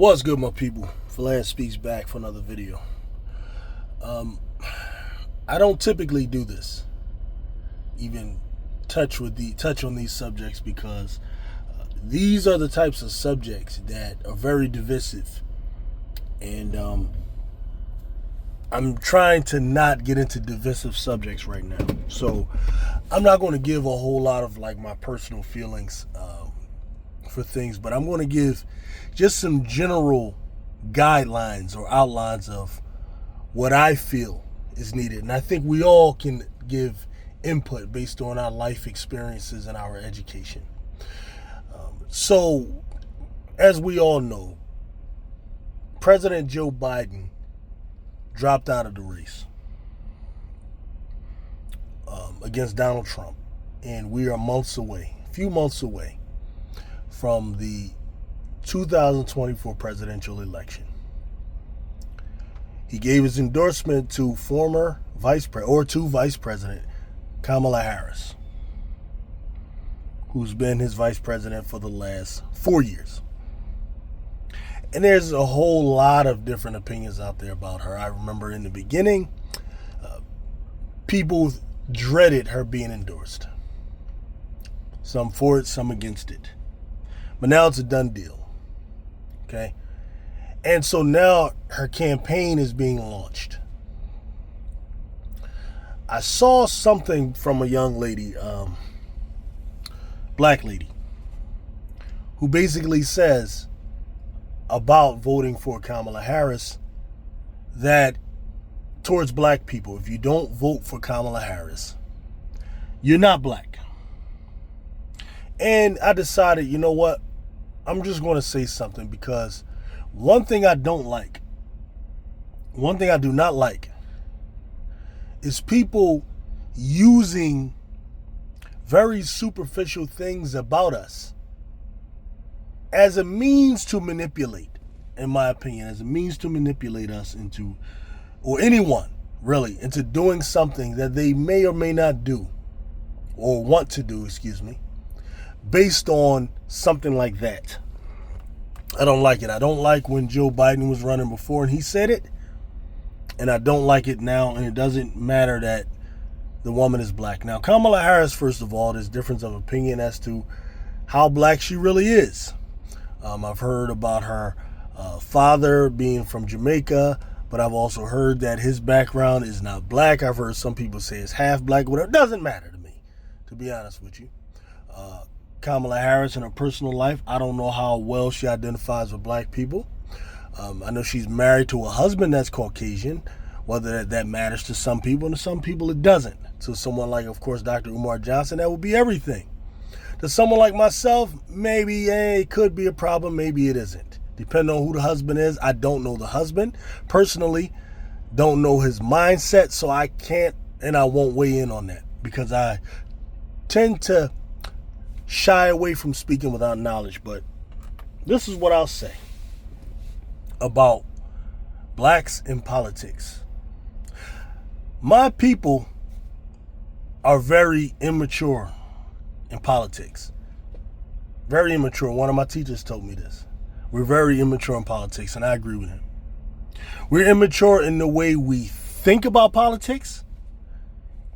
What's good, my people? Vlad Speaks back for another video. I don't typically do this, even touch on these subjects, because these are the types of subjects that are very divisive, and I'm trying to not get into divisive subjects right now. So I'm not going to give a whole lot of my personal feelings for things, but I'm going to give just some general guidelines or outlines of what I feel is needed. And I think we all can give input based on our life experiences and our education. So, as we all know, President Joe Biden dropped out of the race against Donald Trump. And we are a few months away from the 2024 presidential election. He gave his endorsement to Vice President Kamala Harris, who's been his vice president for the last 4 years. And there's a whole lot of different opinions out there about her. I remember in the beginning, people dreaded her being endorsed. Some for it, some against it. But now it's a done deal. Okay? And so now her campaign is being launched. I saw something from a young lady, black lady, who basically says about voting for Kamala Harris that towards black people, if you don't vote for Kamala Harris, you're not black. And I decided, you know what? I'm just going to say something, because one thing I do not like is people using very superficial things about us as a means to manipulate, in my opinion, as a means to manipulate us into, or anyone really, into doing something that they may or may not do, or want to do, based on something like that. I don't like it. I don't like when Joe Biden was running before and he said it, and I don't like it now, and it doesn't matter that the woman is black. Now, Kamala Harris, first of all, there's difference of opinion as to how black she really is. I've heard about her father being from Jamaica, but I've also heard that his background is not black. I've heard some people say it's half black, whatever. It doesn't matter to me, to be honest with you. Kamala Harris in her personal life, I don't know how well she identifies with black people. I know she's married to a husband that's Caucasian, whether that matters to some people, and to some people it doesn't. To someone like, of course, Dr. Umar Johnson, that would be everything. To someone like myself, maybe it could be a problem, maybe it isn't. Depending on who the husband is. I don't know the husband. Personally, don't know his mindset, so I can't and I won't weigh in on that, because I tend to shy away from speaking without knowledge. But this is what I'll say about blacks in politics. My people are very immature in politics. Very immature. One of my teachers told me this. We're very immature in politics, and I agree with him. We're immature in the way we think about politics,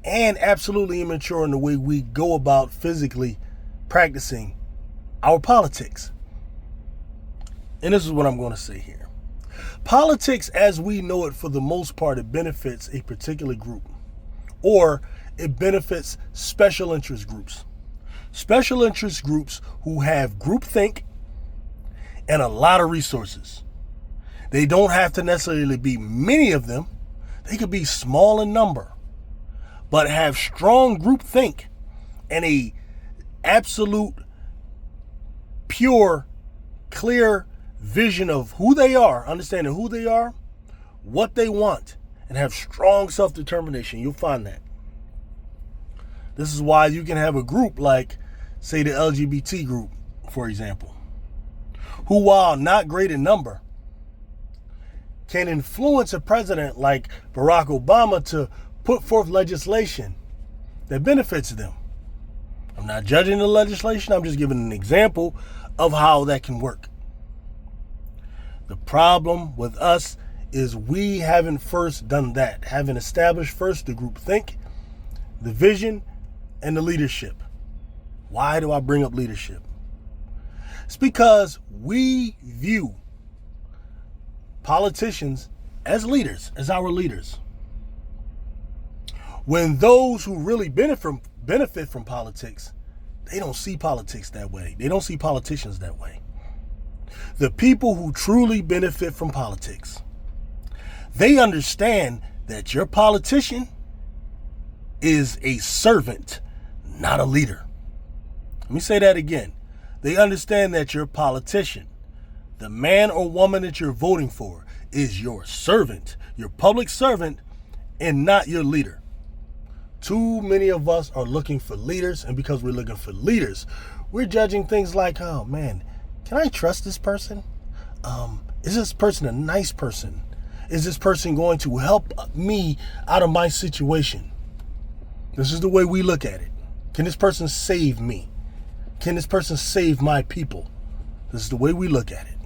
and absolutely immature in the way we go about physically practicing our politics. And this is what I'm going to say here. Politics, as we know it, for the most part, it benefits a particular group, or it benefits special interest groups. Special interest groups who have groupthink and a lot of resources. They don't have to necessarily be many of them. They could be small in number, but have strong groupthink and a absolute, pure, clear vision of who they are, understanding who they are, what they want, and have strong self-determination. You'll find that. This is why you can have a group like, say, the LGBT group, for example, who, while not great in number, can influence a president like Barack Obama to put forth legislation that benefits them. I'm not judging the legislation. I'm just giving an example of how that can work. The problem with us is we haven't first done that, haven't established first the group think, the vision, and the leadership. Why do I bring up leadership? It's because we view politicians as leaders, as our leaders. When those who really benefit from politics, they don't see politics that way. They don't see politicians that way. The people who truly benefit from politics, they understand that your politician is a servant, not a leader. Let me say that again. They understand that your politician, the man or woman that you're voting for, is your servant, your public servant, and not your leader. Too many of us are looking for leaders, and because we're looking for leaders, we're judging things like, oh man, can I trust this person? Is this person a nice person? Is this person going to help me out of my situation? This is the way we look at it. Can this person save me? Can this person save my people? This is the way we look at it.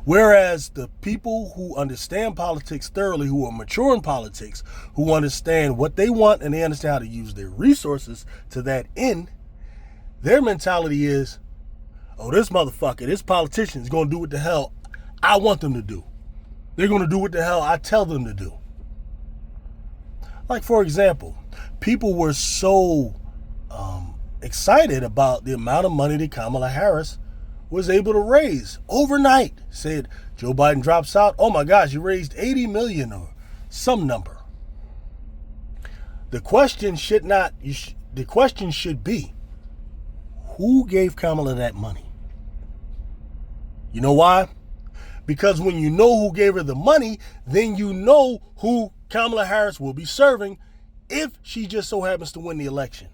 Whereas the people who understand politics thoroughly, who are mature in politics, who understand what they want and they understand how to use their resources to that end, their mentality is, oh, this motherfucker, this politician is going to do what the hell I want them to do. They're going to do what the hell I tell them to do. Like, for example, people were so excited about the amount of money that Kamala Harris was able to raise overnight. Said Joe Biden drops out. Oh my gosh, you raised 80 million or some number. The question should be, who gave Kamala that money? You know why? Because when you know who gave her the money, then you know who Kamala Harris will be serving if she just so happens to win the election.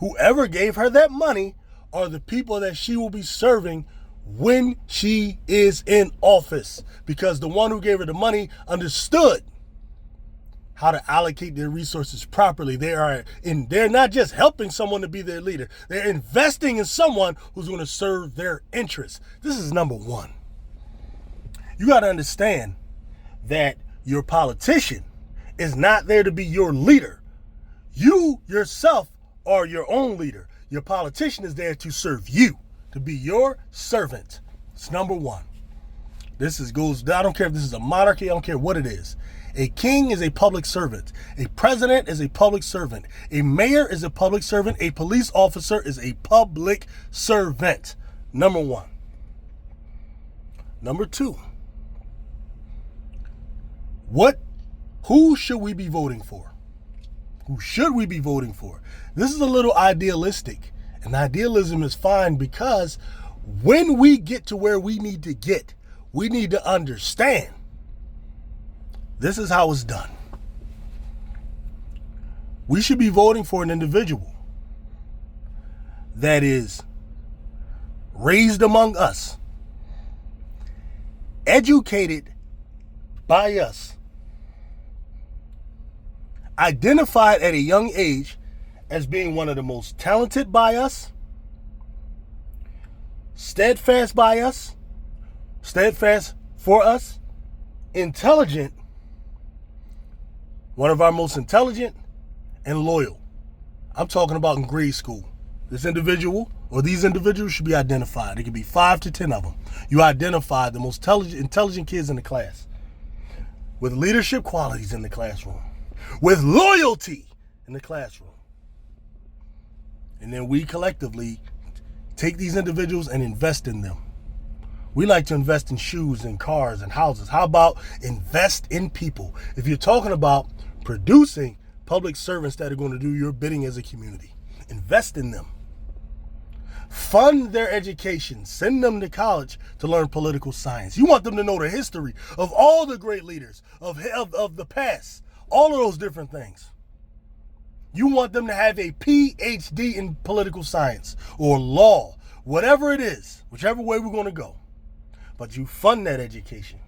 Whoever gave her that money are the people that she will be serving when she is in office, because the one who gave her the money understood how to allocate their resources properly. They're not just helping someone to be their leader. They're investing in someone who's going to serve their interests. This is number one. You got to understand that your politician is not there to be your leader. You yourself are your own leader. Your politician is there to serve you, to be your servant. It's number one. I don't care if this is a monarchy, I don't care what it is. A king is a public servant. A president is a public servant. A mayor is a public servant. A police officer is a public servant. Number one. Number two. Who should we be voting for? Who should we be voting for? This is a little idealistic, and idealism is fine, because when we get to where we need to get, we need to understand this is how it's done. We should be voting for an individual that is raised among us, educated by us, identified at a young age as being one of the most talented by us, steadfast by us, steadfast for us, intelligent, one of our most intelligent, and loyal. I'm talking about in grade school. This individual or these individuals should be identified. There could be 5 to 10 of them. You identify the most intelligent kids in the class with leadership qualities in the classroom, with loyalty in the classroom. And then we collectively take these individuals and invest in them. We like to invest in shoes and cars and houses. How about invest in people? If you're talking about producing public servants that are going to do your bidding as a community, invest in them. Fund their education. Send them to college to learn political science. You want them to know the history of all the great leaders of the past. All of those different things. You want them to have a PhD in political science or law, whatever it is, whichever way we're going to go. But you fund that education.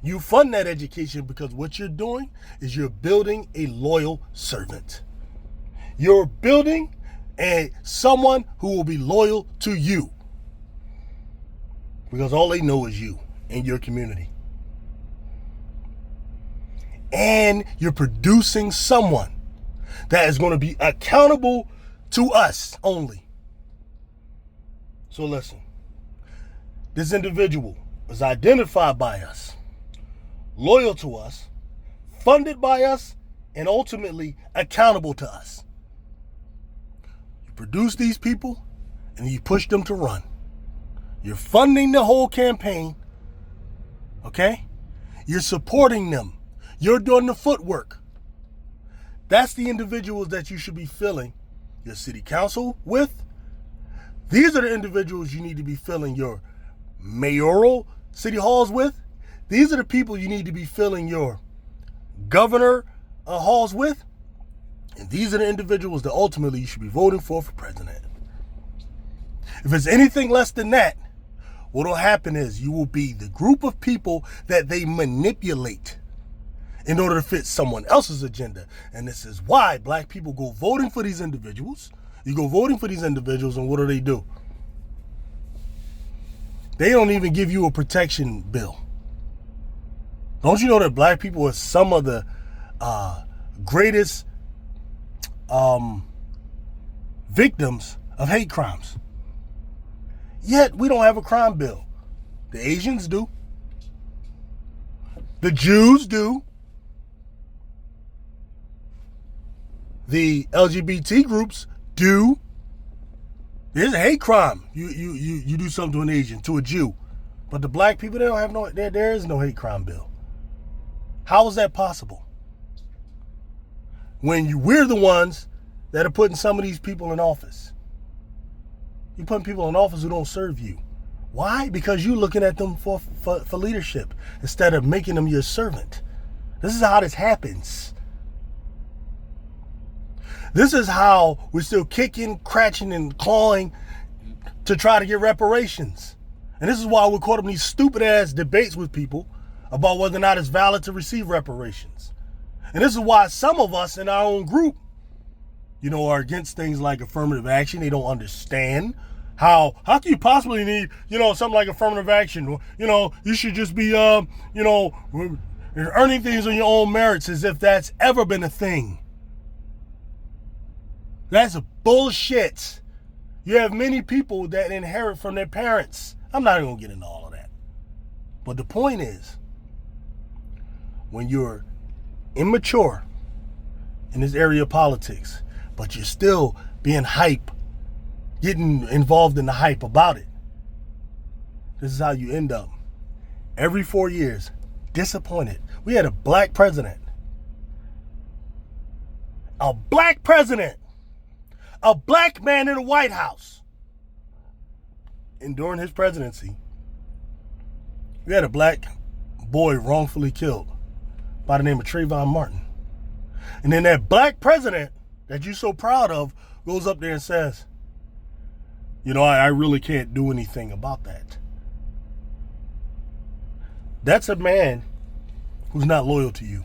You fund that education because what you're doing is you're building a loyal servant. You're building someone who will be loyal to you. because all they know is you and your community. And you're producing someone that is going to be accountable to us only. So listen, this individual is identified by us, loyal to us, funded by us, and ultimately accountable to us. You produce these people and you push them to run. You're funding the whole campaign, okay? You're supporting them. You're doing the footwork. That's the individuals that you should be filling your city council with. These are the individuals you need to be filling your mayoral city halls with. These are the people you need to be filling your governor halls with. And these are the individuals that ultimately you should be voting for president. If it's anything less than that, what will happen is you will be the group of people that they manipulate in order to fit someone else's agenda. And this is why black people go voting for these individuals. You go voting for these individuals, and what do? They don't even give you a protection bill. Don't you know that black people are some of the greatest victims of hate crimes? Yet we don't have a crime bill. The Asians do. The Jews do. The LGBT groups do. There's a hate crime. You do something to an Asian, to a Jew. But the black people, they don't have there is no hate crime bill. How is that possible? When we're the ones that are putting some of these people in office. You're putting people in office who don't serve you. Why? Because you're looking at them for leadership instead of making them your servant. This is how this happens. This is how we're still kicking, scratching, and clawing to try to get reparations. And this is why we're caught up in these stupid ass debates with people about whether or not it's valid to receive reparations. And this is why some of us in our own group, are against things like affirmative action. They don't understand how can you possibly need, something like affirmative action? You should just be, earning things on your own merits as if that's ever been a thing. That's bullshit. You have many people that inherit from their parents. I'm not even going to get into all of that. But the point is, when you're immature in this area of politics, but you're still being hype, getting involved in the hype about it, this is how you end up. Every 4 years, disappointed. We had a black president. A black president. A black man in the White House. And during his presidency, we had a black boy wrongfully killed by the name of Trayvon Martin. And then that black president that you're so proud of goes up there and says, I really can't do anything about that. That's a man who's not loyal to you,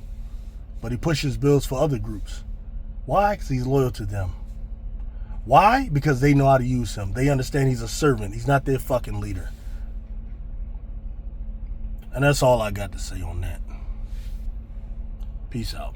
but he pushes bills for other groups. Why? Because he's loyal to them. Why? Because they know how to use him. They understand he's a servant. He's not their fucking leader. And that's all I got to say on that. Peace out.